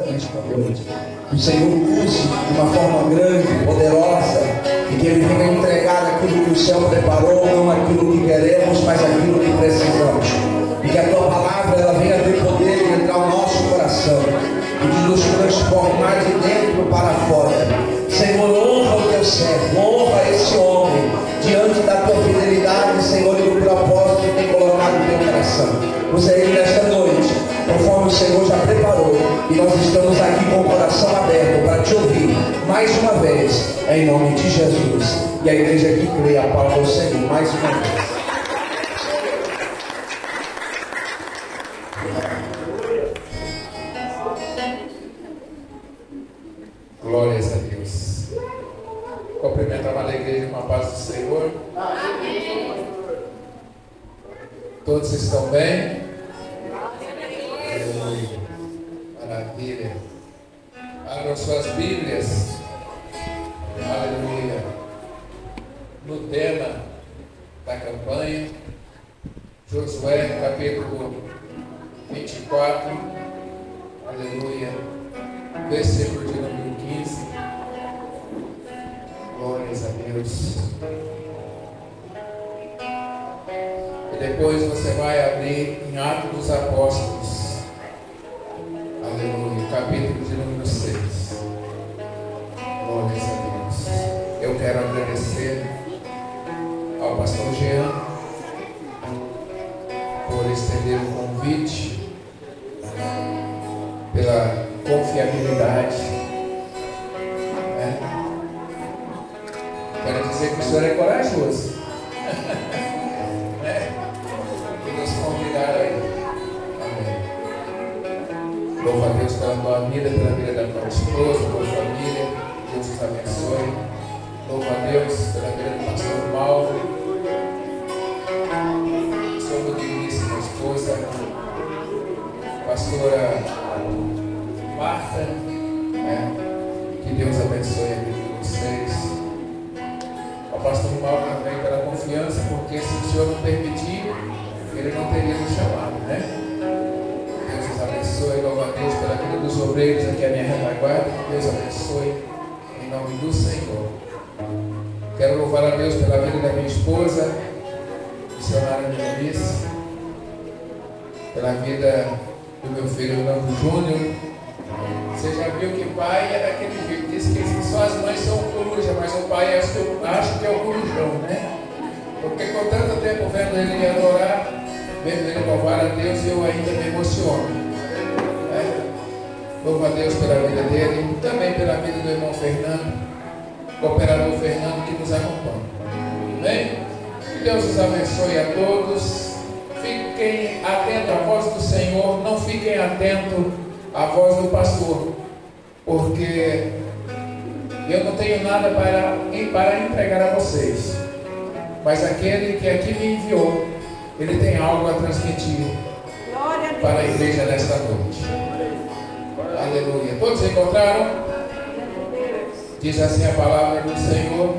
nesta noite. Que o Senhor use de uma forma grande, poderosa, e que Ele venha entregar aquilo que o céu preparou, não aquilo que queremos, mas aquilo que precisamos. E que a Tua palavra ela venha ter poder de entrar no nosso coração e de nos transformar de dentro para fora. Senhor, honra o Teu servo, honra esse homem diante da Tua fidelidade, Senhor, e do propósito que tem colocado no Teu coração. Usa ele nesta noite, conforme o Senhor já preparou, e nós estamos aqui com o coração aberto para Te ouvir mais uma vez, em nome de Jesus. E a igreja que crê, aplauda o Senhor mais uma vez. Glórias a Deus. Cumprimento a amada igreja com a paz do Senhor. Amém. Todos estão bem? Aleluia. Maravilha. Abram suas Bíblias. Aleluia. No tema da campanha, Josué, capítulo 24. Aleluia. Versículo de número 15. Glórias a Deus. E depois você vai abrir em Atos dos Apóstolos. Aleluia. Capítulo de número 6. Glórias a Deus. Eu quero agradecer ao pastor Jean por estender o convite, pela confiabilidade. Quero dizer que o senhor é corajoso. E nos convidar aí. Amém. Louva a Deus pela tua vida, pela vida da tua esposa, tua família. Deus os abençoe. Louva a Deus pela vida do pastor Mauro, sua digníssima esposa, pastora Marta, que Deus abençoe a vida de vocês. Ao pastor Mauro também pela confiança, porque se o Senhor não permitir, Ele não teria nos chamado, né? Deus os abençoe, louva a Deus pela vida dos obreiros aqui à minha retaguarda. Deus abençoe, em nome do Senhor. Quero louvar a Deus pela vida da minha esposa, missionária Denise, pela vida do meu filho Nando Júnior. Você já viu que pai é daquele jeito, diz que só as mães são coruja, mas o pai acho que é o corujão, né? Porque com tanto tempo vendo ele adorar, vendo ele louvar a Deus, eu ainda me emociono. Louvo a Deus pela vida dele e também pela vida do irmão Fernando, cooperador Fernando, que nos acompanha. Amém? Que Deus os abençoe a todos. Fiquem atentos à voz do Senhor, não fiquem atentos à voz do pastor, porque eu não tenho nada para entregar a vocês, mas aquele que aqui me enviou, ele tem algo a transmitir para a igreja nesta noite. Aleluia. Todos encontraram? Diz assim a palavra do Senhor,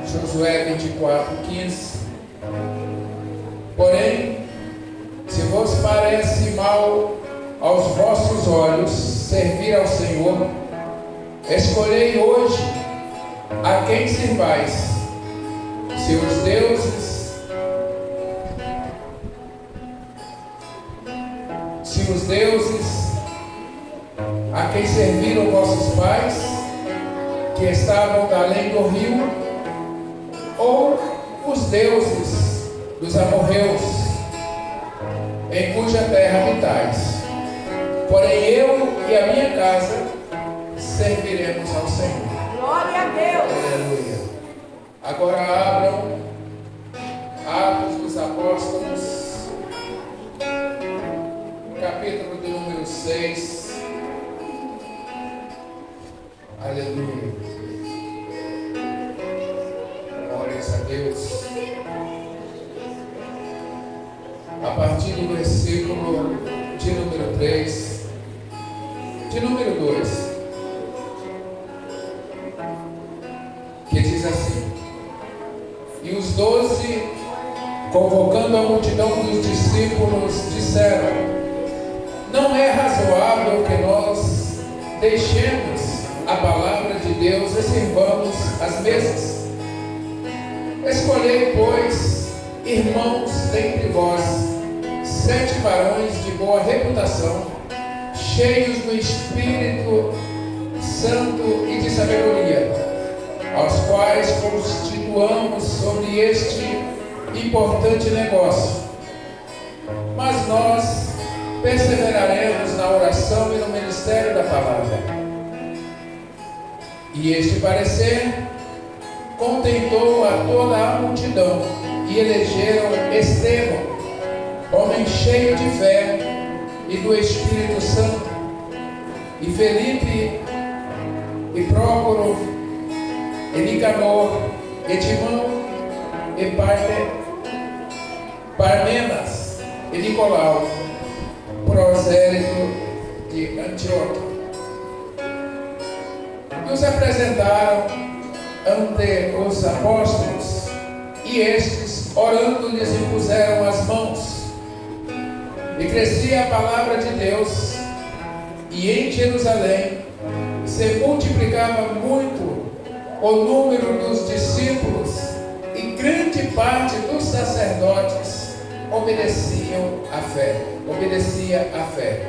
Josué 24:15. Porém, se vos parece mal aos vossos olhos servir ao Senhor, escolhei hoje a quem servais, se os deuses a quem serviram vossos pais, que estavam além do rio, ou os deuses dos amorreus, em cuja terra habitais. Porém eu e a minha casa serviremos ao Senhor. Glória a Deus. Aleluia. Agora abram Atos dos Apóstolos, capítulo de número 6. Aleluia. Glórias a Deus. A partir do versículo de número 3, de número 2, que diz assim: E os 12, convocando a multidão dos discípulos, disseram: Não é razoável que nós deixemos a palavra de Deus e sirvamos as mesas. Escolhei, pois, irmãos dentre vós, 7 varões de boa reputação, cheios do Espírito Santo e de sabedoria, aos quais constituamos sobre este importante negócio. Mas nós perseveraremos na oração e no ministério da palavra. E este parecer contentou a toda a multidão, e elegeram Estevão, homem cheio de fé e do Espírito Santo, e Felipe, e Prócoro, e Nicanor, e Timão, e Parmenas, e Nicolau, prosélito de Antioquia. E os apresentaram ante os apóstolos, e estes, orando-lhes, impuseram as mãos. E crescia a palavra de Deus, e em Jerusalém se multiplicava muito o número dos discípulos, e grande parte dos sacerdotes obedecia a fé.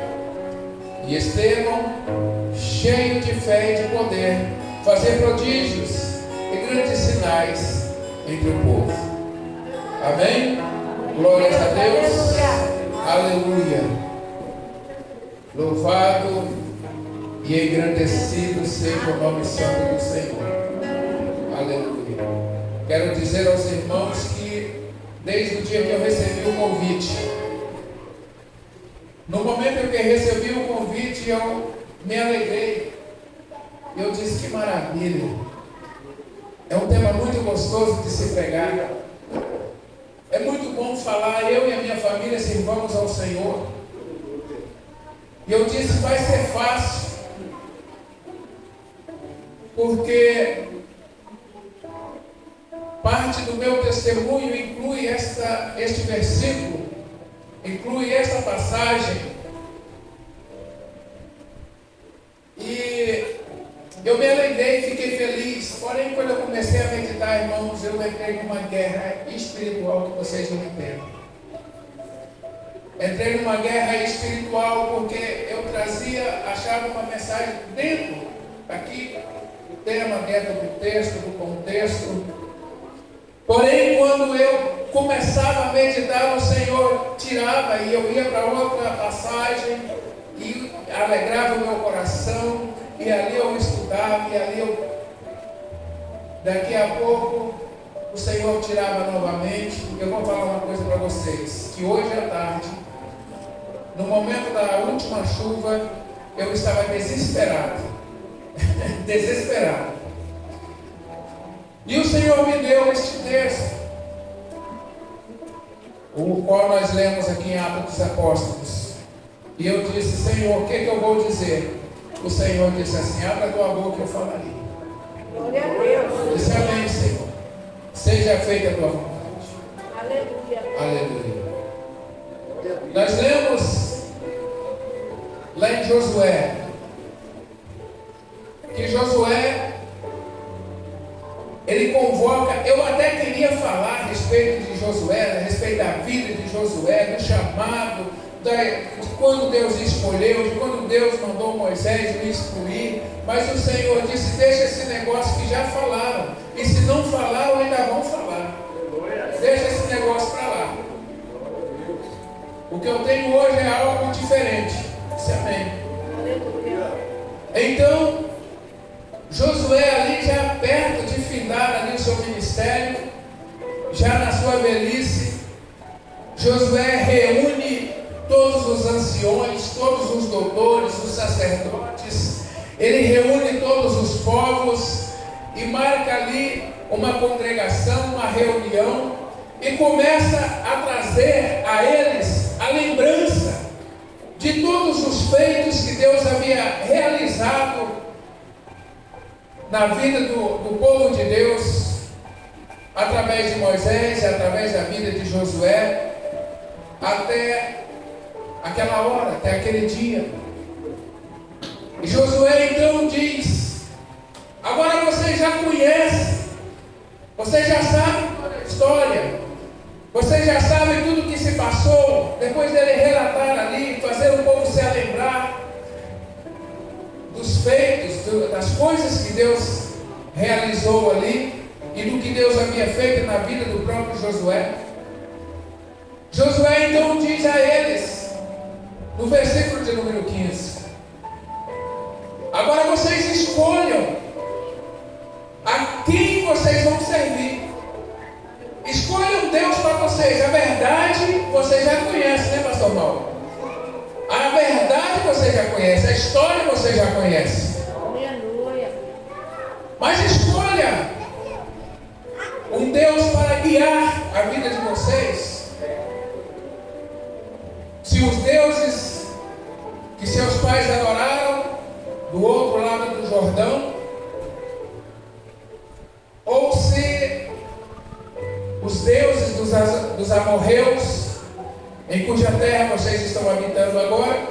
E Estevão, cheio de fé e de poder, fazia prodígios e grandes sinais entre o povo. Amém? Glórias a Deus. Aleluia. Louvado e engrandecido seja o nome santo do Senhor. Aleluia. Quero dizer aos irmãos que desde o dia que eu recebi o convite, no momento em que recebi o convite, eu me alegrei. Eu disse: que maravilha. É um tema muito gostoso de se pregar. É muito bom falar, eu e a minha família sirvamos ao Senhor. E eu disse: vai ser fácil, porque parte do meu testemunho inclui este versículo, inclui esta passagem. E eu me alegrei, fiquei feliz. Porém, quando eu comecei a meditar, irmãos, eu entrei numa guerra espiritual que vocês não entendem. Entrei numa guerra espiritual porque eu achava uma mensagem dentro, aqui, o tema, dentro do texto, do contexto. Porém, quando eu começava a meditar, o Senhor tirava e eu ia para outra passagem e alegrava o meu coração, e ali eu estudava, e ali daqui a pouco o Senhor tirava novamente. Eu vou falar uma coisa para vocês, que hoje à tarde, no momento da última chuva, eu estava desesperado. Desesperado. E o Senhor me deu este texto, o qual nós lemos aqui em Atos dos Apóstolos. E eu disse: Senhor, o que eu vou dizer? O Senhor disse assim: abra a tua boca e eu falarei. Glória a Deus. Eu disse: amém, Senhor. Seja feita a tua vontade. Aleluia. Aleluia. Nós lemos lá em Josué, que Josué, ele convoca. Eu até queria falar a respeito de Josué, a respeito da vida de Josué, do chamado, de quando Deus escolheu, de quando Deus mandou Moisés o instruir. Mas o Senhor disse: deixa esse negócio que já falaram, e se não falaram, ainda vão falar. Deixa esse negócio para lá. O que eu tenho hoje é algo diferente. Disse amém. Então, Josué ali já perto de findar ali o seu ministério, já na sua velhice, Josué reúne todos os anciões, todos os doutores, os sacerdotes, ele reúne todos os povos e marca ali uma congregação, uma reunião, e começa a trazer a eles a lembrança de todos os feitos que Deus havia realizado na vida do povo de Deus, através de Moisés e através da vida de Josué, até aquela hora, até aquele dia. E Josué vocês já conhecem. Vocês já sabem toda a história. Vocês já sabem tudo o que se passou. Depois dele relatar ali, fazer o povo se lembrar dos feitos, das coisas que Deus realizou ali e do que Deus havia feito na vida do próprio Josué. Josué então diz a eles, no versículo de número 15: agora vocês escolham a quem vocês vão servir. Escolham Deus para vocês. A verdade vocês já conhecem, né, pastor Paulo? A verdade você já conhece, a história você já conhece. Aleluia. Mas escolha um Deus para guiar a vida de vocês. Se os deuses que seus pais adoraram do outro lado do Jordão, ou se os deuses dos amorreus, em cuja terra vocês estão habitando agora.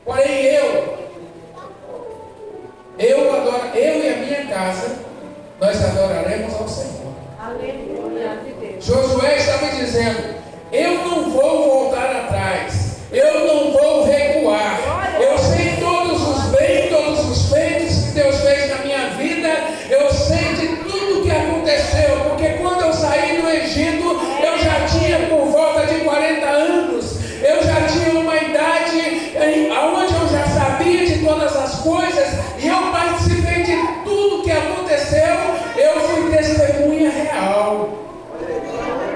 Porém eu e a minha casa, nós adoraremos ao Senhor. Aleluia de Deus. Josué estava dizendo: eu não vou voltar atrás, eu não vou recuar. Eu sei todos os bens, todos os feitos que Deus fez na minha vida. Eu sei de tudo que aconteceu, porque quando eu saí do Egito, eu já tinha por volta de 40 anos. Eu já tinha uma idade onde eu já sabia de todas as coisas, e eu participei de tudo que aconteceu. Eu fui testemunha real.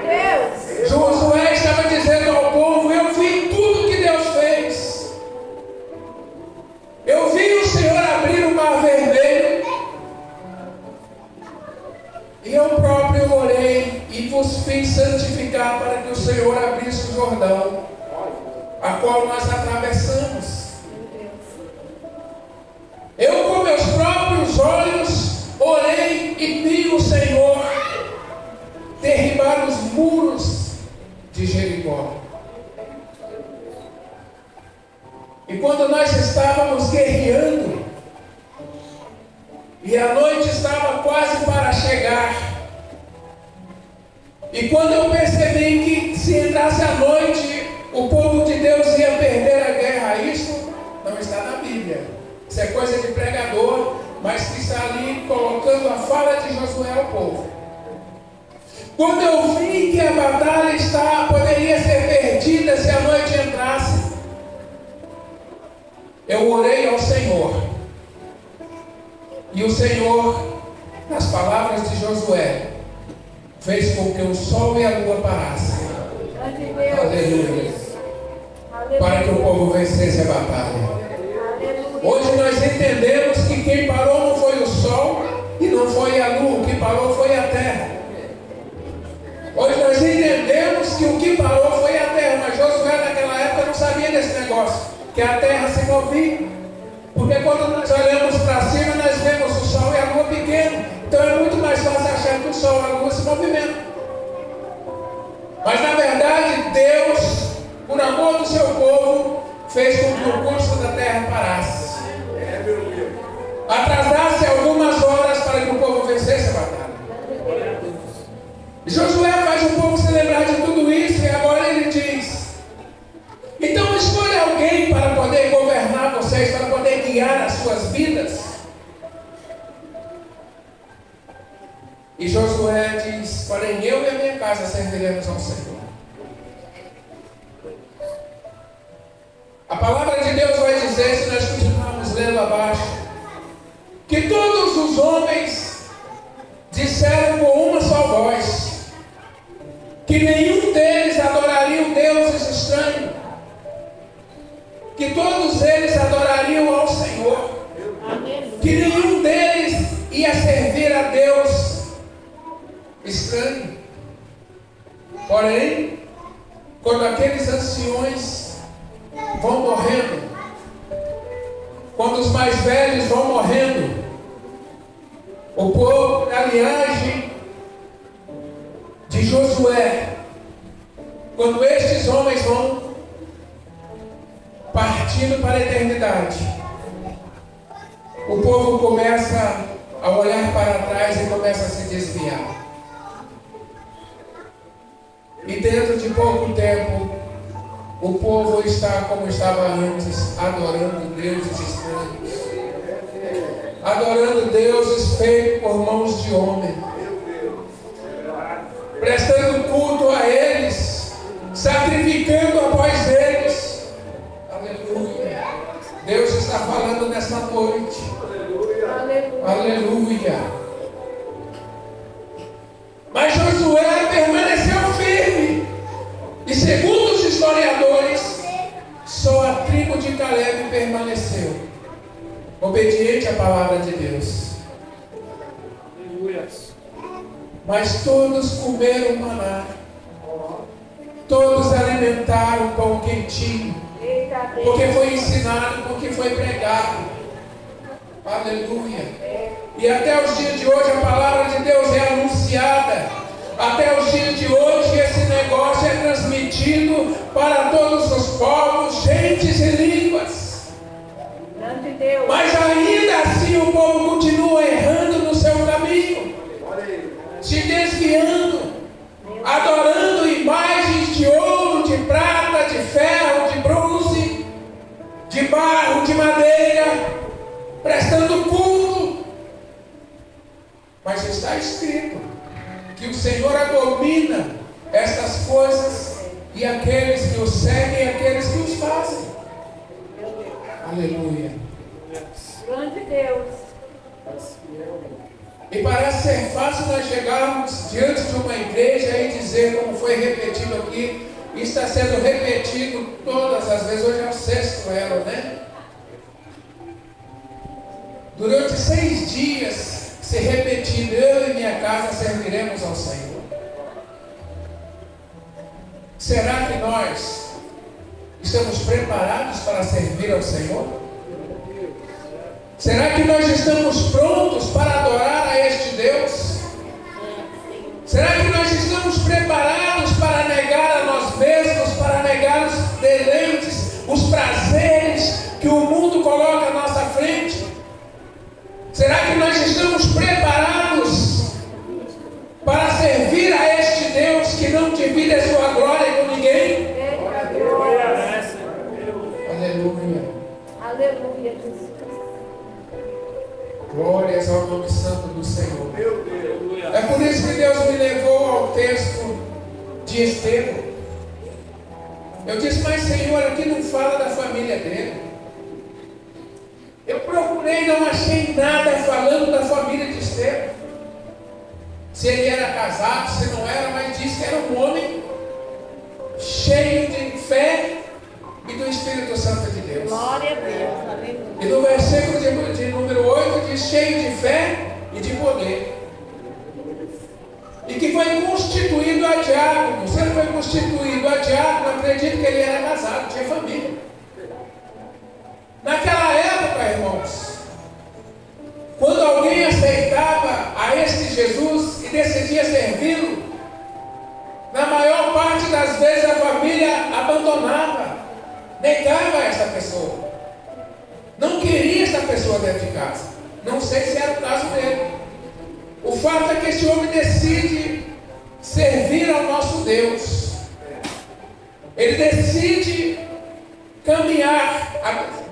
Deus. Josué estava dizendo ao povo: eu vi tudo que Deus fez. Eu vi o Senhor abrir o mar vermelho, e eu próprio orei e vos fiz santificar para que o Senhor abrisse o Jordão, a qual nós atravessamos. Eu com meus próprios olhos orei e vi o Senhor derribar os muros de Jericó. E quando nós estávamos guerreando, e a noite estava quase para chegar, e quando eu percebi que se entrasse a noite, o povo de Deus ia perder a guerra, isso não está na Bíblia, isso é coisa de pregador, mas que está ali colocando a fala de Josué ao povo. Quando eu vi que a batalha poderia ser perdida se a noite entrasse, eu orei ao Senhor, e o Senhor, nas palavras de Josué, fez com que o sol e a lua parassem. Aleluia. Para que o povo vencesse a batalha. Hoje nós entendemos que quem parou não foi o sol e não foi a lua, o que parou foi a terra. Hoje nós entendemos que o que parou foi a terra, mas Josué naquela época não sabia desse negócio, que a terra se movia. Porque quando nós olhamos para cima, nós vemos o sol e a lua pequeno. Então é muito mais fácil achar que o sol e a lua se movimentam. Mas na verdade, Deus, por amor do seu povo, fez com que o curso da terra parasse. Atrasasse algumas horas para que o povo vencesse a batalha. Josué faz o povo se lembrar de tudo isso, e agora ele diz: então escolha alguém para poder governar vocês, para poder guiar as suas vidas. E Josué diz: porém eu e a minha casa serviremos ao Senhor. A palavra de Deus vai dizer, se nós continuarmos lendo abaixo, que todos os homens disseram com uma só voz que nenhum deles adoraria deuses estranhos, que todos eles adorariam ao Senhor, que nenhum deles ia servir a Deus estranho. Porém, quando aqueles anciões vão morrendo, quando os mais velhos vão morrendo, o povo da linhagem de Josué, quando estes homens vão partindo para a eternidade, o povo começa a olhar para trás e começa a se desviar. E dentro de pouco tempo, o povo está como estava antes, adorando deuses estranhos, adorando deuses feitos por mãos de homem, prestando culto a eles, sacrificando após eles. Aleluia. Deus está falando nesta noite. Aleluia. Aleluia. Mas Josué permaneceu firme. E segundo os historiadores, só a tribo de Caleb permaneceu obediente à palavra de Deus. Mas todos comeram maná. Todos alimentaram pão quentinho. Porque foi ensinado, porque foi pregado. Aleluia. E até os dias de hoje a palavra de Deus é anunciada. Até os dias de hoje esse negócio é transmitido para todos os povos, gentes e línguas. Mas ainda assim o povo continua errando no seu caminho, se desviando, adorando imagens de ouro, de prata, de ferro, de bronze, de barro, de madeira, prestando culto. Mas está escrito que o Senhor abomina estas coisas, e aqueles que os seguem, aqueles que os fazem. Aleluia. Grande Deus. E parece ser fácil nós chegarmos diante de uma igreja e dizer, como foi repetido aqui, e está sendo repetido todas as vezes, hoje é o 6º elo, né? Durante 6 dias, se repetindo, eu e minha casa serviremos ao Senhor. Será que nós estamos preparados para servir ao Senhor? Será que nós estamos prontos para adorar a este Deus? Será que nós estamos preparados para negar a nós mesmos, para negar os deleites, os prazeres que o mundo coloca à nossa frente? Será que nós estamos preparados para servir a este Deus que não divide a sua glória com ninguém? Aleluia. Aleluia, Jesus. Glórias ao nome santo do Senhor. É por isso que Deus me levou ao texto de Estevão. Eu disse, mas Senhor, aqui não fala da família dele. Eu procurei, não achei nada falando da família de Estevão. Se ele era casado, se não era, mas disse que era um homem cheio de fé e do Espírito Santo de Deus. Glória a Deus. Aleluia. E no versículo de número 8 diz cheio de fé e de poder. E que foi constituído a diácono. Se ele foi constituído a diácono, acredito que ele era casado, tinha família. Naquela época, irmãos, quando alguém aceitava a este Jesus e decidia servi-lo, na maior parte das vezes a família abandonava, negava essa pessoa, não queria essa pessoa dentro de casa. Não sei se era o caso dele. O fato é que esse homem decide servir ao nosso Deus. Ele decide caminhar.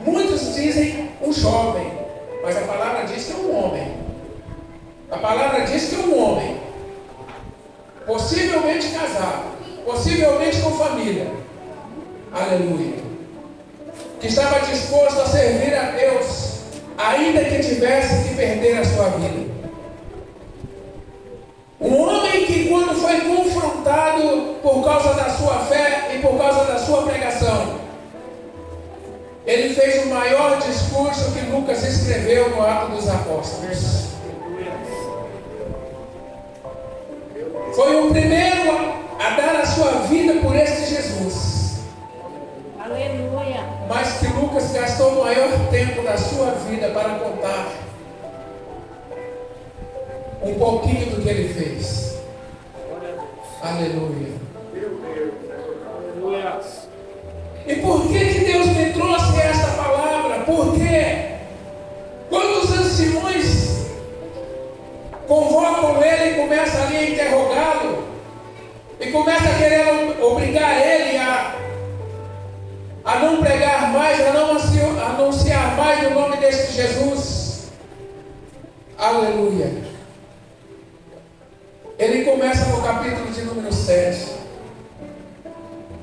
Muitos dizem um jovem, mas a palavra diz que é um homem. A palavra diz que é um homem, possivelmente casado, possivelmente com família. Aleluia. Que estava disposto a servir a Deus, ainda que tivesse que perder a sua vida. Um homem que, quando foi confrontado por causa da sua fé e por causa da sua pregação, ele fez o maior discurso que Lucas escreveu no Atos dos Apóstolos. Foi o primeiro a dar a sua vida por este Jesus. Aleluia. Mas que Lucas gastou o maior tempo da sua vida para contar um pouquinho do que ele fez. Aleluia. E por que Deus me trouxe esta palavra? Porque quando os começa ali a interrogá-lo e começa a querer obrigar ele a não pregar mais, a não anunciar mais o nome deste Jesus. Aleluia. Ele começa no capítulo de número 7.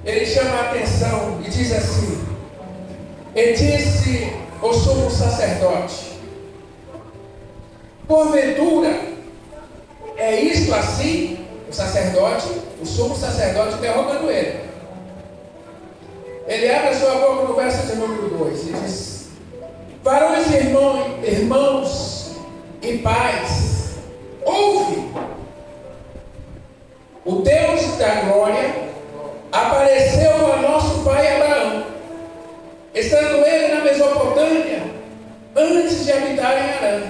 Ele chama a atenção e diz assim: e disse o sumo sacerdote: porventura é isto assim? O sacerdote, o sumo sacerdote interrogando ele. Ele abre a sua boca no verso de número 2 e diz: varões e irmãos e pais, ouve. O Deus da glória apareceu a nosso pai Abraão, estando ele na Mesopotâmia, antes de habitar em Harã.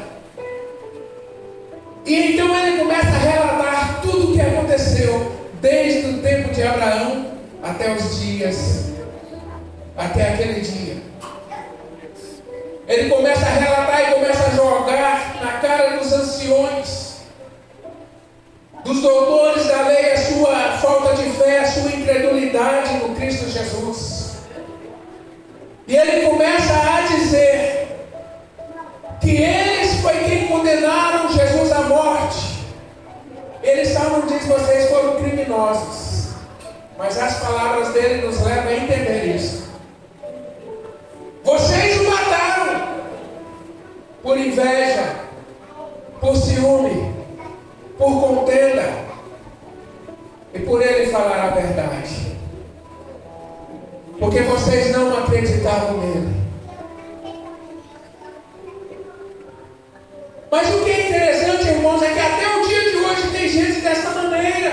E então ele começa a relatar tudo o que aconteceu desde o tempo de Abraão até os dias, até aquele dia. Ele começa a relatar e começa a jogar na cara dos anciões, dos doutores da lei, a sua falta de fé, a sua incredulidade no Cristo Jesus. E ele começa a dizer que eles foi quem condenaram Jesus à morte. Ele só não diz: vocês foram criminosos, mas as palavras dele nos levam a entender isso. Vocês o mataram por inveja, por ciúme, por contenda e por ele falar a verdade, porque vocês não acreditavam nele. Mas o que é interessante, irmãos, é que até o dia de hoje tem gente dessa maneira.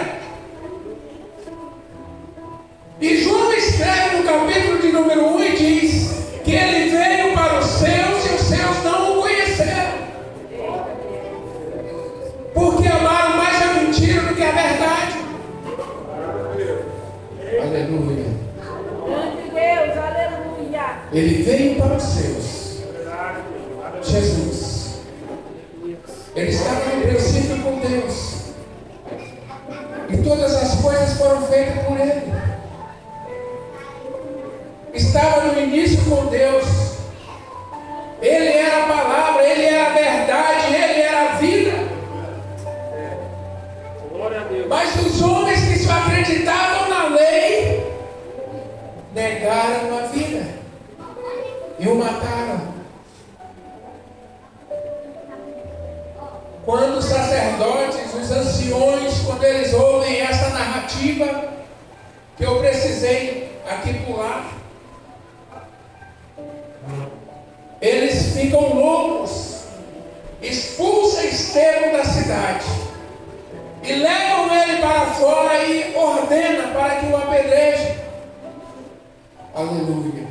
E João escreve no capítulo de número 1 e diz que ele veio para os seus e os seus não o conheceram, porque amaram mais a mentira do que a verdade. Aleluia. Grande Deus, aleluia. Ele veio para os seus. Jesus. Ele estava no princípio com Deus. E todas as coisas foram feitas por ele. Estava no início com Deus. Ele era a palavra, ele era a verdade, ele era a vida. Mas os homens que só acreditavam na lei negaram a vida e o mataram. Quando os sacerdotes, os anciões, quando eles ouvem essa narrativa, que eu precisei aqui pular, eles ficam loucos, expulsam Estevão da cidade e levam ele para fora e ordenam para que o apedrejem. Aleluia.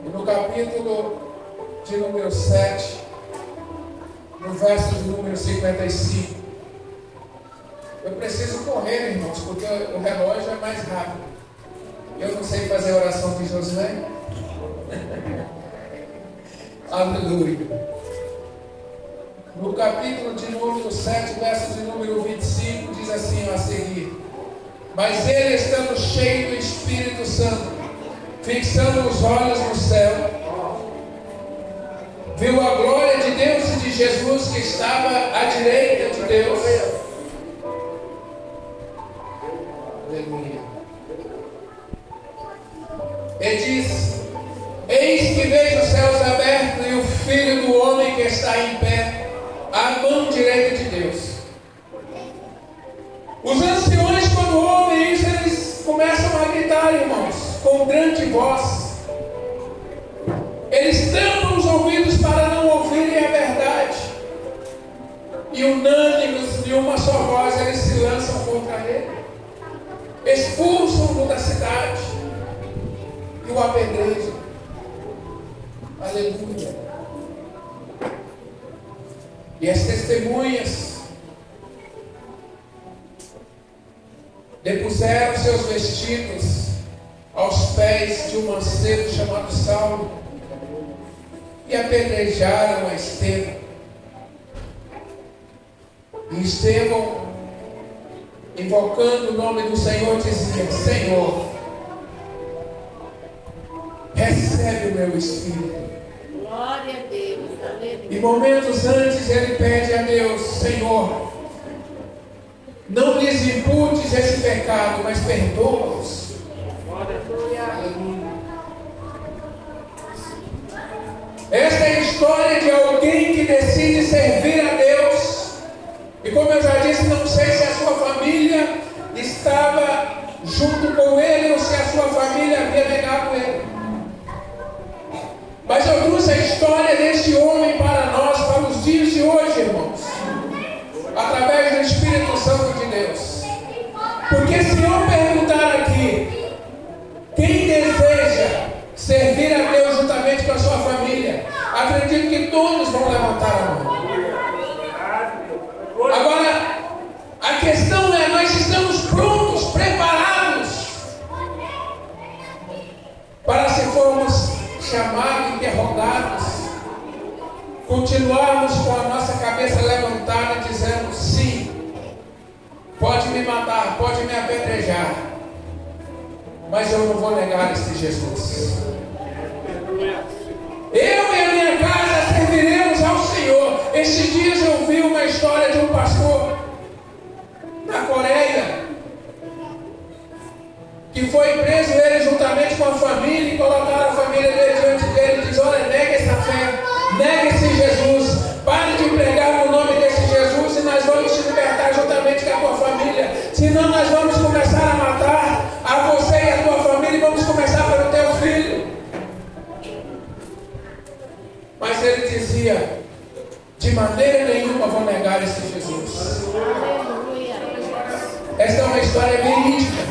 E no capítulo de número 7, no verso de número 55, eu preciso correr, irmãos, porque o relógio é mais rápido. Eu não sei fazer a oração de Josué. Aleluia. No capítulo de número 7, verso de número 25, diz assim a seguir: mas ele, estando cheio do Espírito Santo, fixando os olhos no céu, viu a glória de Deus e de Jesus que estava à direita de Deus. Aleluia. E diz: eis que vejo os céus abertos e o Filho do Homem que está em pé à mão direita de Deus. Os anciões, quando ouvem isso, eles começam a gritar, irmãos, com grande voz. Eles tampam os ouvidos para não ouvirem a verdade. E unânimes, de uma só voz, eles se lançam contra ele, expulsam-no da cidade e o apedrejam. Aleluia. E as testemunhas depuseram seus vestidos aos pés de um mancebo chamado Saulo e apedrejaram a Estevão. E Estevão, invocando o nome do Senhor, dizia: Senhor, recebe o meu espírito. Glória a Deus. Aleluia. E momentos antes ele pede a Deus: Senhor, não lhes imputes esse pecado, mas perdoa-os. Esta é a história de alguém que decide servir a Deus. E como eu já disse, não sei se a sua família estava junto com ele ou se a sua família havia negado ele. Mas eu trouxe a história desse homem para nós, para os dias de hoje, irmãos, através do Espírito Santo de Deus. Porque se eu perguntar aqui, quem deseja servir a Deus juntamente com a sua família, acredito que todos vão levantar a mão. Agora, a questão é: nós estamos prontos, preparados, para, se formos chamados, interrogados, continuarmos com a nossa cabeça levantada, dizendo: sim, pode me matar, pode me apedrejar, mas eu não vou negar este Jesus. Eu e a minha casa serviremos ao Senhor. Estes dias eu vi uma história de um pastor na Coreia que foi preso, ele juntamente com a família, e colocaram a família dele diante dele e diz: olha, negue essa fé, negue esse Jesus, pare de pregar no nome desse Jesus e nós vamos te libertar juntamente com a tua família. Senão nós vamos começar a matar a você e a tua família, e vamos começar pelo teu filho. Mas ele dizia: de maneira nenhuma vou negar esse Jesus. Esta é uma história verídica.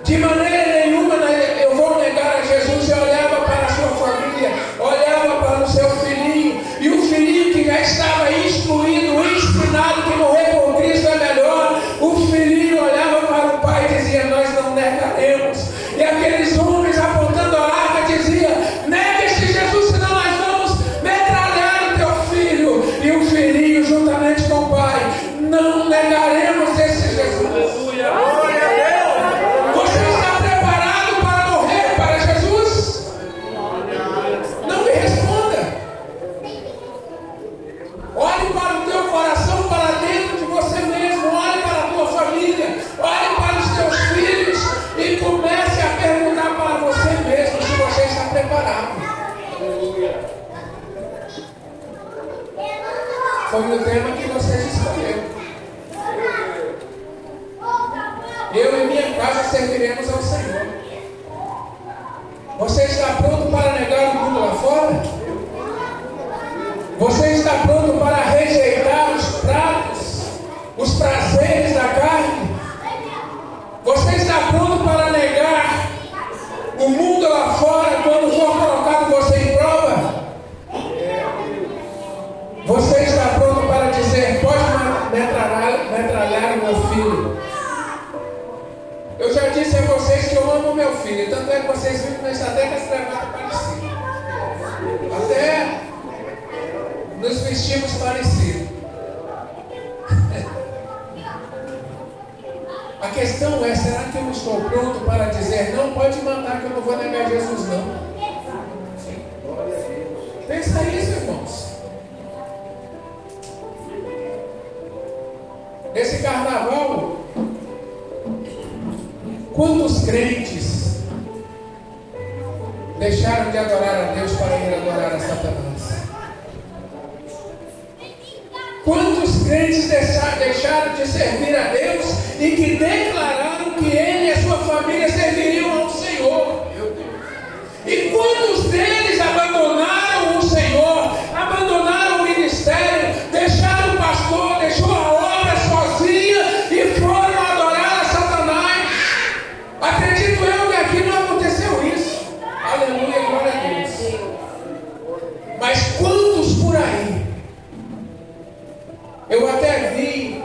De maneira nenhuma eu vou negar a Jesus. E olhava para a sua família, olhava para o seu filhinho, e o filhinho que já estava instruído, ensinado que morrer por Cristo é melhor. O filhinho olhava para o pai e dizia: nós não negaremos. E aqueles homens apontando a arma diziam: nega este Jesus, senão nós vamos metralhar o teu filho. E o filhinho juntamente com o pai: não negaremos esse Jesus. Você está preparado para morrer para Jesus? Não me responda. Olhe para o teu coração, para dentro de você mesmo. Olhe para a tua família, olhe para os teus filhos e comece a perguntar para você mesmo se você está preparado. Foi o tema que vocês escolheram. Eu e minha casa serviremos ao Senhor. Você está pronto para negar o mundo lá fora? Você está pronto para rejeitar os pratos, os prazeres da carne? Você está pronto para negar o mundo lá fora quando for colocado você em prova? Você está pronto para dizer: pode metralhar o meu filho? Eu já disse a vocês que eu amo meu filho, tanto é que vocês viram que nós até com as gravatas parecidas, até nos vestimos parecidos. A questão é: será que eu estou pronto para dizer: não pode matar, que eu não vou negar Jesus não? Pensa nisso, irmãos. Nesse carnaval, quantos crentes deixaram de adorar a Deus para ir adorar a Satanás? Quantos crentes deixaram de servir a Deus e que declararam que ele e a sua família serviriam ao Senhor? E quantos deles abandonaram o Senhor, abandonaram o ministério, deixaram o pastor, deixou a obra sozinha e foram adorar a Satanás? Acredito eu que aqui não aconteceu isso. Aleluia, glória a Deus. Mas quantos por aí? Eu até vi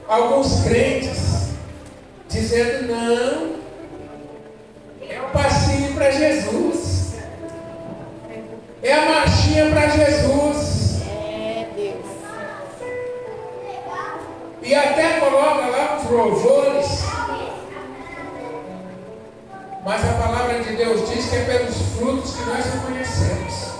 alguns crentes dizendo: não, louvores. Mas a palavra de Deus diz que é pelos frutos que nós o conhecemos.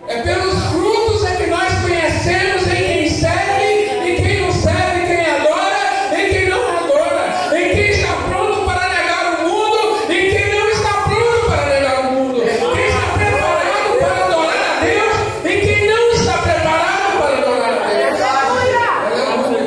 É pelos frutos é que nós conhecemos em quem serve, em quem não serve, quem adora, em quem não adora, em quem está pronto para negar o mundo, em quem não está pronto para negar o mundo, quem está preparado para adorar a Deus, em quem não está preparado para adorar a Deus. Aleluia.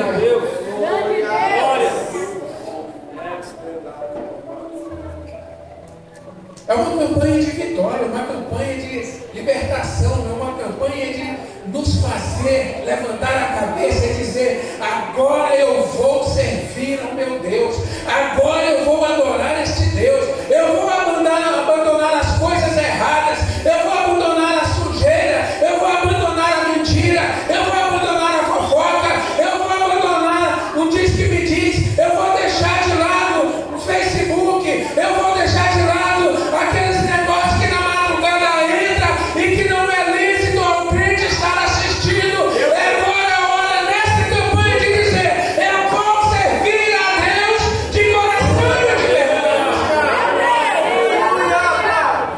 É uma campanha de vitória, uma campanha de libertação, é uma campanha de nos fazer levantar a cabeça e dizer: agora eu vou servir ao meu Deus, agora eu vou adorar este Deus, eu vou abandonar as coisas erradas, eu vou abandonar a sujeira, eu vou abandonar a mentira, eu vou abandonar a fofoca, eu vou abandonar o diz que me diz, eu vou deixar de lado o Facebook, eu vou deixar de lado aqueles negócios que na madrugada entra e que não é lícito ao crente estar assistindo. Agora é a hora nessa campanha de dizer: eu vou servir a Deus de coração e de verdade.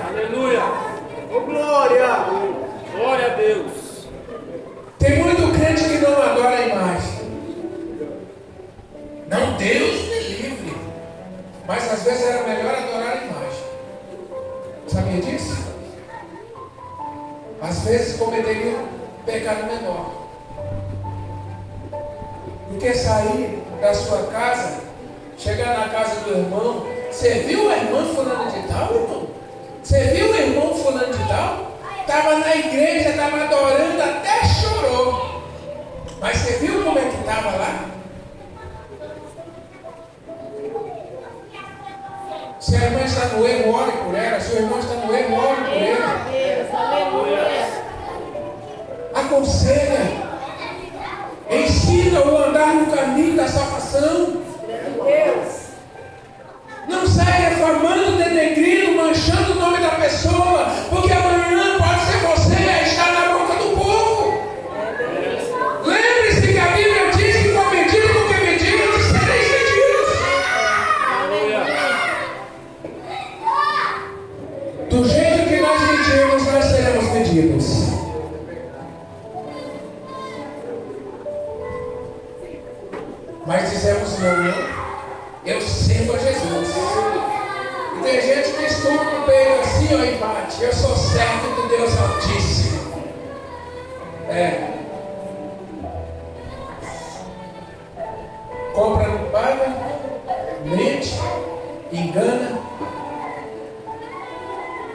Aleluia! Oh, glória! Glória a Deus! Tem muito crente que não adora a imagem. Não, Deus me livre. Mas às vezes era melhor adorar a imagem. Sabia disso? Às vezes cometeria um pecado menor do que sair da sua casa, chegar na casa do irmão. Você viu a irmã fulano de tal, irmão? Você viu o irmão fulano de tal? Estava na igreja, estava adorando, até chorou. Mas você viu como é que estava lá? Se a irmã está no erro, ore por ela. Se o irmão está no erro, ore por ele. Deus, aleluia. Aconselha. Ensina-o a andar no caminho da salvação. Deus. Não saia defamando, denegrindo, manchando o nome da pessoa, porque amanhã pode ser você a estar na boca do povo. Lembre-se que a Bíblia diz que com medida com que medimos, sereis medidos. Do jeito que nós medimos, nós seremos medidos. Mas dizemos não. Eu sirvo a Jesus. E tem gente que estuda no peito assim, ó, e bate: eu sou servo do Deus Altíssimo. Compra, não paga, mente, engana,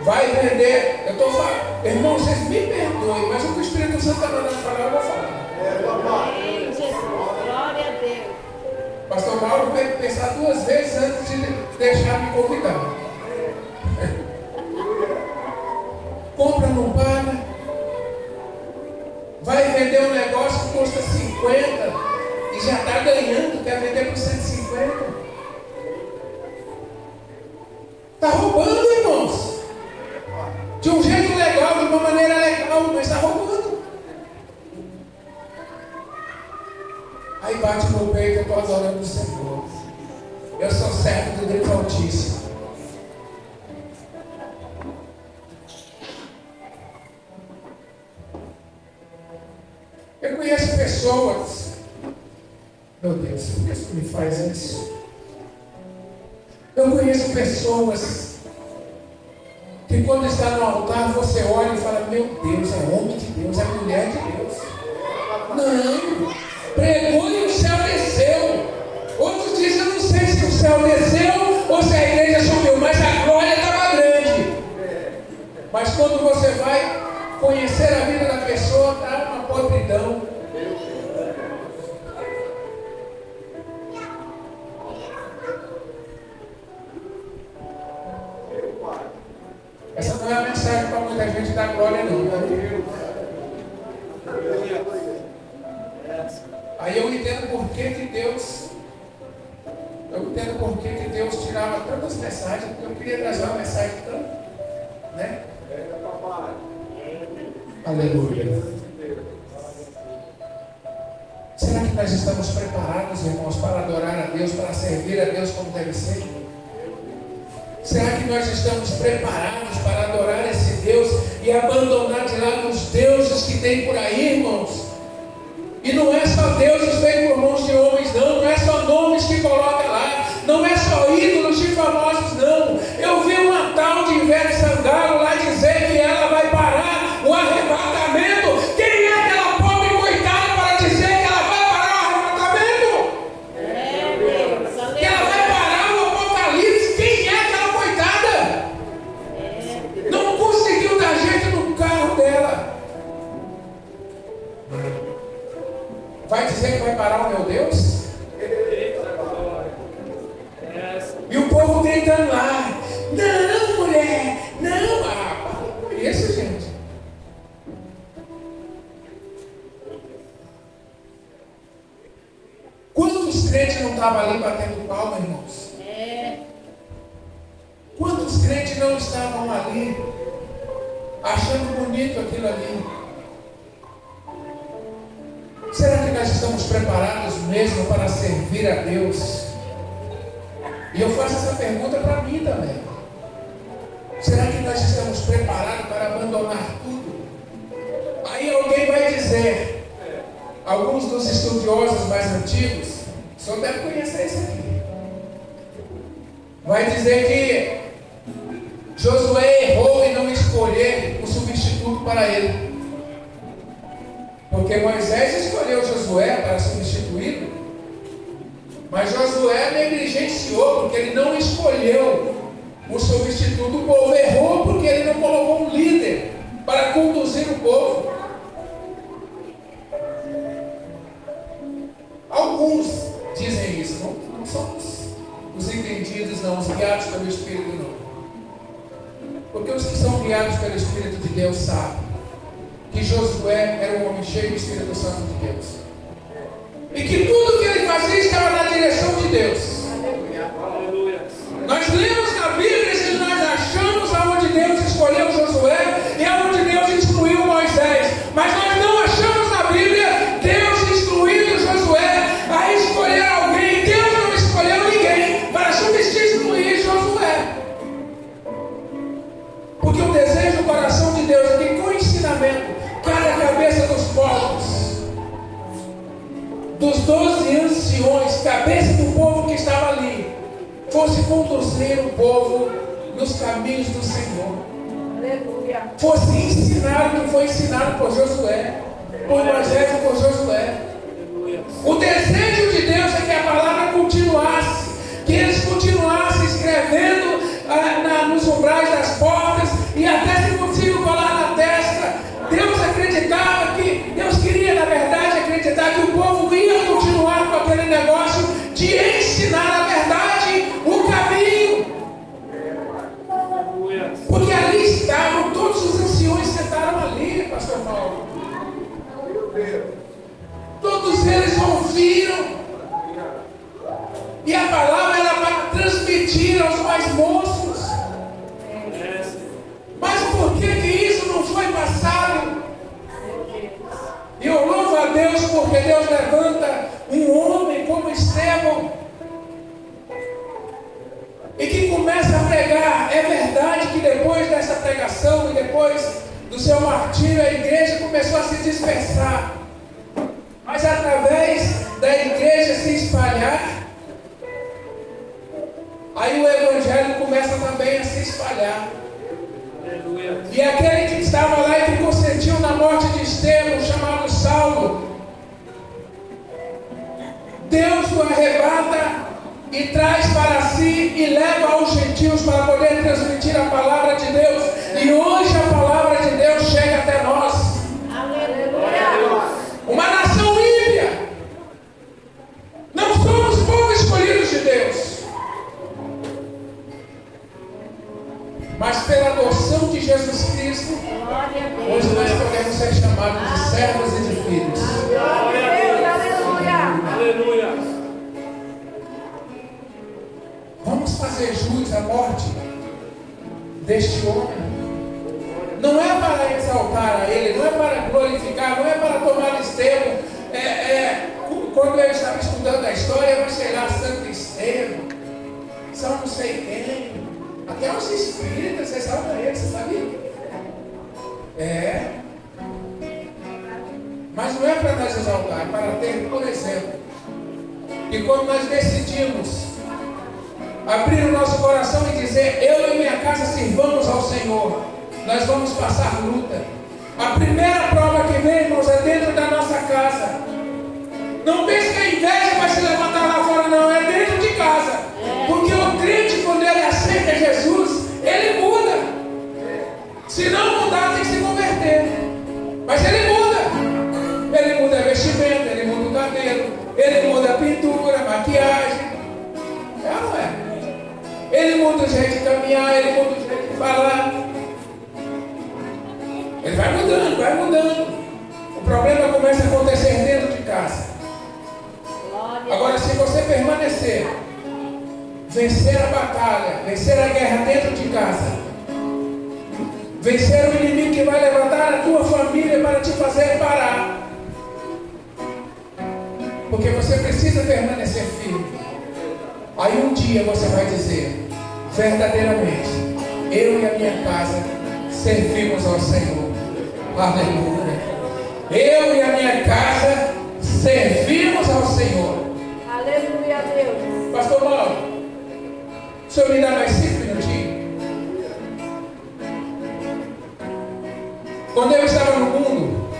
vai vender. Eu estou falando, irmão, vocês me perdoem, mas o que o Espírito Santo está mandando falar, eu vou falar. Amém, Jesus. Glória a Deus. Pastor Mauro teve que pensar 2 vezes antes de deixar me convidar. Compra, não paga. Vai vender um negócio que custa 50 e já está ganhando, quer vender por 150. Está roubando, irmãos. De um jeito legal, de uma maneira legal, mas está roubando. Aí bate no peito: eu estou adorando o Senhor. Eu sou servo do Deus Altíssimo. Eu conheço pessoas. Meu Deus, por que você me faz isso? Eu conheço pessoas que quando está no altar você olha e fala: meu Deus, é homem de Deus, é mulher de Deus. Não, pregou e o céu desceu. Outros dizem: eu não sei se o céu desceu ou se a igreja subiu, mas a glória estava grande. Mas quando você vai conhecer a vida da pessoa, está uma podridão. Essa não é a mensagem para muita gente da glória, não. Aí eu entendo por que Deus tirava tantas mensagens, porque eu queria trazer uma mensagem tão, né? Aleluia. Será que nós estamos preparados, irmãos, para adorar a Deus, para servir a Deus como deve ser? Será que nós estamos preparados para adorar esse Deus e abandonar de lado os deuses que tem por aí, irmãos? E não é só deuses feitos por mãos de homens, não é só nomes que coloca lá, não é só ídolos de famosos, não. Eu vi uma tal de Ivete Sangalo lá dizer que ela vai parar o arrebatamento. Quem é aquela pobre coitada para dizer que ela vai parar o arrebatamento? Deus, Que ela vai parar o apocalipse? Quem é aquela coitada? Não conseguiu dar jeito no carro dela. Vai dizer que vai parar o meu Deus? E o povo gritando lá: não, mulher, não. Para com isso, gente. Quantos crentes não estavam ali batendo palma, irmãos? Quantos crentes não estavam ali achando bonito aquilo ali? Será que nós estamos preparados mesmo para servir a Deus? E eu faço essa pergunta para mim também. Será que nós estamos preparados para abandonar tudo? Aí alguém vai dizer, alguns dos estudiosos mais antigos, o senhor deve conhecer isso aqui, vai dizer que Josué errou em não escolher o substituto para ele. Porque Moisés escolheu Josué para substituí-lo, mas Josué negligenciou porque ele não escolheu o substituto. O povo errou porque ele não colocou um líder para conduzir o povo. Alguns dizem isso, não são os entendidos, não, os guiados pelo Espírito, não. Porque os que são guiados pelo Espírito de Deus sabem que Josué era um homem cheio do Espírito Santo de Deus, e que tudo que ele fazia estava na direção de Deus. Aleluia. Nós lemos na Bíblia e nós achamos aonde Deus escolheu Josué e aonde Deus instruiu Moisés, mas nós não achamos na Bíblia Deus instruindo Josué a escolher alguém. Deus não escolheu ninguém para substituir Josué, porque o desejo do coração de Deus é que, com ensinamento, cada cabeça dos povos, dos 12 anciões, cabeça do povo que estava ali, fosse conduzir o povo nos caminhos do Senhor. Aleluia. Fosse ensinar o que foi ensinado por Josué, por Moisés e por Josué. O desejo de Deus é que a palavra continuasse, que eles continuassem escrevendo nos umbrais das portas e até, se possível, colar na testa. Deus acreditava que, Deus queria, na verdade, acreditar que o povo ia continuar com aquele negócio de ensinar a verdade, o caminho. Porque ali estavam, todos os anciões sentaram ali, pastor Paulo. Todos eles ouviram. E a palavra era para transmitir aos mais moços. Mas por que isso não foi passado? E eu louvo a Deus porque Deus levanta um homem como Estevão e que começa a pregar. É verdade que depois dessa pregação e depois do seu martírio, a igreja começou a se dispersar, mas através da igreja se espalhar, aí o evangelho começa também a se espalhar. E aquele que estava lá e que consentiu na morte de Estevão, chamado Saulo, Deus o arrebata e traz para si e leva aos gentios para poder transmitir a palavra de Deus. E hoje a palavra de Deus chega até nós. Aleluia. Uma nação ímpia. Não somos povo escolhidos de Deus, mas pela adoção de Jesus Cristo, Glória a Deus. hoje nós podemos ser chamados de servos e de filhos. Glória a Deus. Aleluia. Aleluia. Vamos fazer jus à morte deste homem. Não é para exaltar a ele, não é para glorificar, não é para tomar Estevão quando eu estava estudando a história, eu achei lá Santo Estevão, São não sei quem, até os espíritas, vocês sabem ele, você sabia? É. Mas não é para nós exaltar, é para ter, por exemplo, que quando nós decidimos abrir o nosso coração e dizer, eu e minha casa sirvamos ao Senhor, nós vamos passar luta. A primeira prova que vem, irmãos, é dentro da nossa casa. Não pense que a inveja vai se levantar lá fora, não, é dentro de casa. Porque o crente, quando ele aceita Jesus, ele muda. Se não mudar, tem que se converter. Mas ele muda. Ele muda a vestimenta, ele muda o cabelo, ele muda a pintura, a maquiagem. É ou não é? Ele muda o jeito de caminhar, ele muda o jeito de falar. Ele vai mudando, vai mudando. O problema começa a acontecer dentro de casa. Agora, se você permanecer, vencer a batalha, vencer a guerra dentro de casa, vencer o inimigo que vai levantar a tua família para te fazer parar, porque você precisa permanecer firme. Aí um dia você vai dizer, verdadeiramente, eu e a minha casa servimos ao Senhor. Aleluia. Eu e a minha casa servimos ao Senhor. Aleluia, Deus. Pastor Mauro, o senhor me dá mais 5 minutinhos? Quando eu estava no mundo,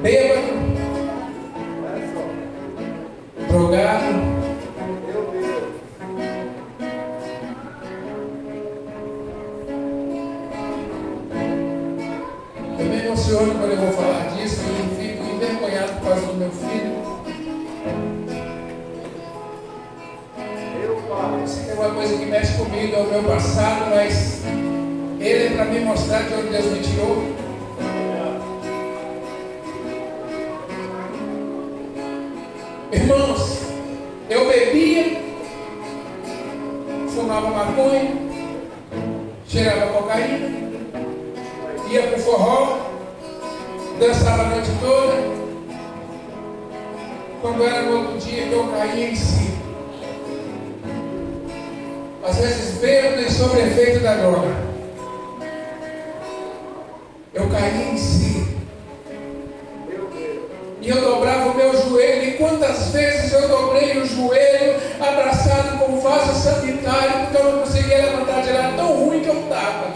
bêbado, drogado, eu me emociono quando eu vou falar disso, eu fico envergonhado por causa do meu filho. Isso é uma coisa que mexe comigo, é o meu passado, mas ele é para me mostrar de onde Deus me tirou. Irmãos, eu bebia, fumava maconha, cheirava cocaína, ia pro forró, dançava a noite toda. Quando era no outro dia que eu caía em si, às vezes bêbado e sob efeito da droga, eu caía em si. E eu dobrava o meu joelho, e quantas vezes eu dobrei o joelho, abraçado com um vaso sanitário, porque eu não conseguia levantar de lá, tão ruim que eu estava.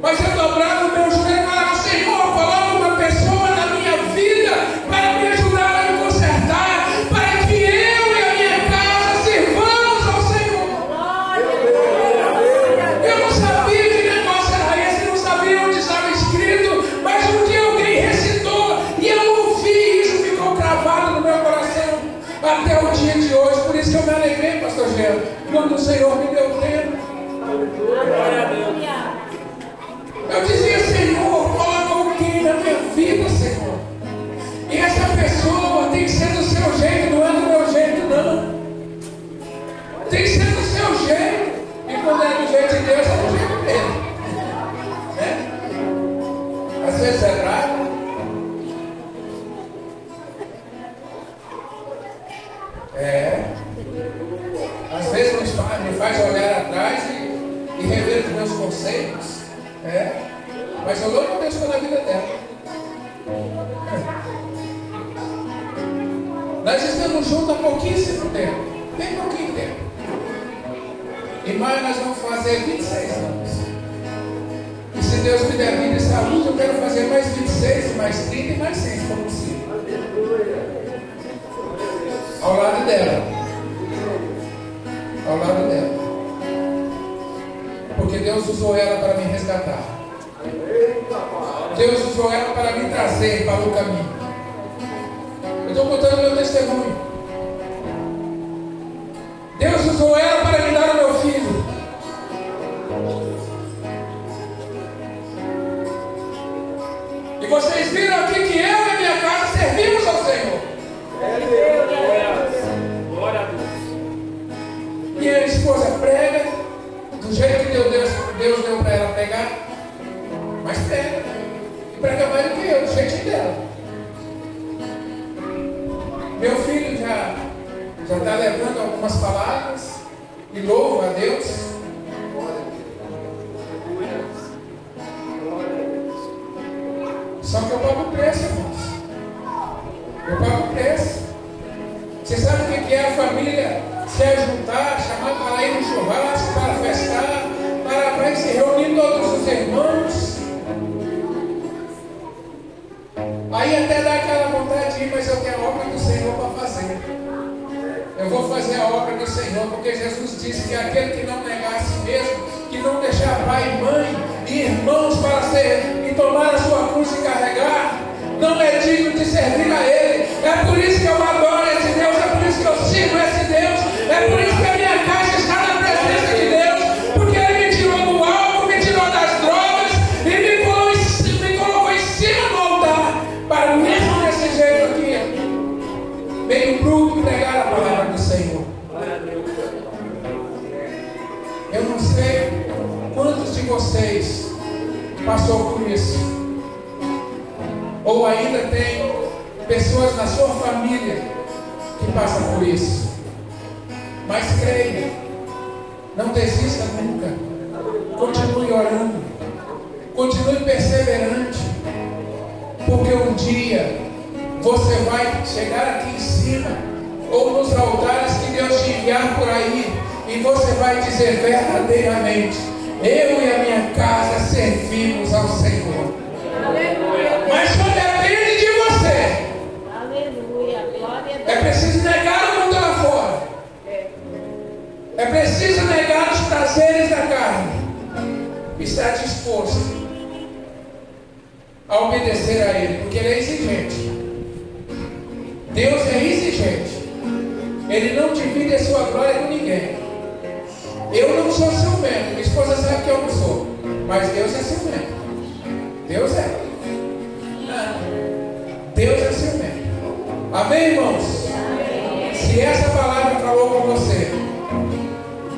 Mas eu dobrava o meu joelho e falava, Senhor, coloca uma pessoa na minha vida para me ajudar a me consertar, para que eu e a minha casa sirvamos ao Senhor. Eu não sabia que negócio era esse, não sabia onde estava escrito, mas um dia alguém recitou e eu ouvi, isso ficou cravado no meu coração até o dia de hoje. Por isso que eu me alegrei, pastor Gelo, quando o Senhor me deu tempo. Eu dizia, Senhor, coloca alguém na minha vida, Senhor. E essa pessoa tem que ser do seu jeito, não é do meu jeito, não. Tem que ser do seu jeito. E quando é do jeito de Deus, é do jeito dele. Né? Às vezes é bravo. Às vezes me faz olhar atrás e rever os meus conceitos. Mas eu louvo a Deus pela vida dela. Nós estamos juntos há pouquíssimo tempo, bem pouquinho tempo. Em maio nós vamos fazer 26 anos. E se Deus me der vida e saúde, eu quero fazer mais 26, mais 30 e mais 100, se for possível. Ao lado dela. Ao lado dela. Porque Deus usou ela para me resgatar. Deus usou ela para me trazer para o caminho. Eu estou contando meu testemunho. Deus usou ela para me dar o meu filho. E vocês viram aqui que eu e minha casa servimos ao Senhor. Glória a Deus. Minha esposa prega do jeito que Deus deu para ela pregar, mas prega. Meu filho já está levando algumas palavras e louva a Deus. Só que eu pago o preço, irmãos. Eu pago o preço. Você sabe o que é a família se ajuntar, chamar para ir no churrasco, para festar, para se reunir todos os irmãos? Aí até dá aquela vontade de ir, mas eu tenho a obra do Senhor para fazer. Eu vou fazer a obra do Senhor, porque Jesus disse que aquele que não negar a si mesmo, que não deixar pai e mãe e irmãos para ser e tomar a sua cruz e carregar, não é digno de servir a Ele. É por isso que eu adoro esse Deus, é por isso que eu sigo esse Deus, é por isso que a minha casa está na presença de Deus, porque Ele me tirou do álcool, me tirou das drogas e me colocou em cima do altar, para mesmo desse jeito aqui, meio bruto, pregar a palavra do Senhor. Eu não sei quantos de vocês passou por isso, ou ainda tem pessoas na sua família que passam por isso. Mas creia, não desista nunca. Continue orando, continue perseverante, porque um dia você vai chegar aqui em cima, ou nos altares que Deus te enviar por aí, e você vai dizer verdadeiramente: eu e a minha casa servimos ao Senhor. Aleluia. Mas só depende de você. Aleluia. Glória a Deus. É preciso negar o mundo lá fora. É preciso negar os prazeres da carne. Estar disposto a obedecer a Ele, porque Ele é exigente. Deus é exigente. Ele não divide a sua glória com ninguém. Eu não sou ciumento. Minha esposa sabe que eu não sou. Mas Deus é ciumento. Deus é. Deus é ciumento. Amém, irmãos? Amém. Se essa palavra falou com você,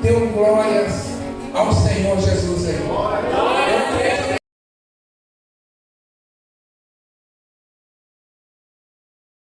dê glórias ao Senhor Jesus aí.